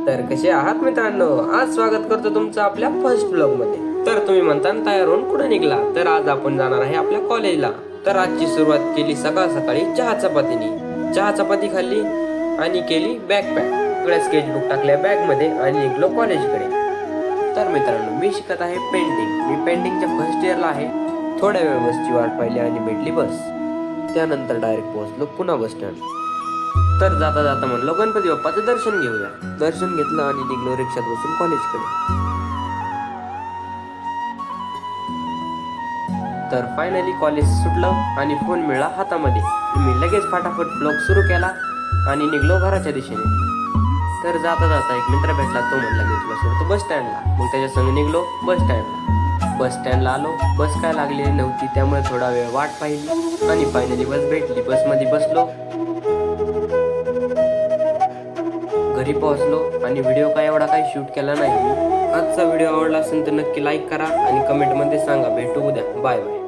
तर कसे आहात मित्रांनो, आज स्वागत करतो तुमचं आपल्या फर्स्ट ब्लॉग मध्ये। तर तुम्ही म्हणता तयार होऊन कुठे निघला, तर आज आपण जाणार आहे आपल्या कॉलेजला। तर आजची सुरुवात केली सकाळ सकाळी चहा चपातीने। चहा चपाती खाल्ली आणि केली बॅग पॅक। सगळ्या स्केचबुक टाकल्या बॅग मध्ये आणि निघलो कॉलेजकडे। तर मित्रांनो, मी शिकत आहे पेंटिंग। मी पेंटिंगच्या फर्स्ट इयरला आहे। थोड्या वेळ बसची वाट पाहिली आणि भेटली बस। त्यानंतर डायरेक्ट पोहोचलो पुन्हा बस स्टँड। तर जाता जाता म्हणलो गणपती बाप्पाचं दर्शन घेऊया। दर्शन घेतलं आणि निघलो रिक्षात बसून कॉलेजकडे। तर फायनली कॉलेज सुटलं आणि फोन मिळाला हातामध्ये। मी लगेच फटाफट ब्लॉग सुरू केला आणि निघलो घराच्या दिशेने। तर जाता जाता एक मित्र भेटला, तो म्हणला मी तुला सोडतो बस स्टँडला। मग त्याच्या संग निघलो बस स्टँडला। बस स्टँडला आलो, बस काय लागलेली नव्हती, त्यामुळे थोडा वेळ वाट पाहिली आणि फायनली बस भेटली। बसमध्ये बसलो, घरी पोहोचलो आणि व्हिडिओ काय एवढा काही शूट केला नाही। आजचा व्हिडिओ आवडला असेल तर नक्की लाईक करा आणि कमेंटमध्ये सांगा। भेटू उद्या, बाय बाय।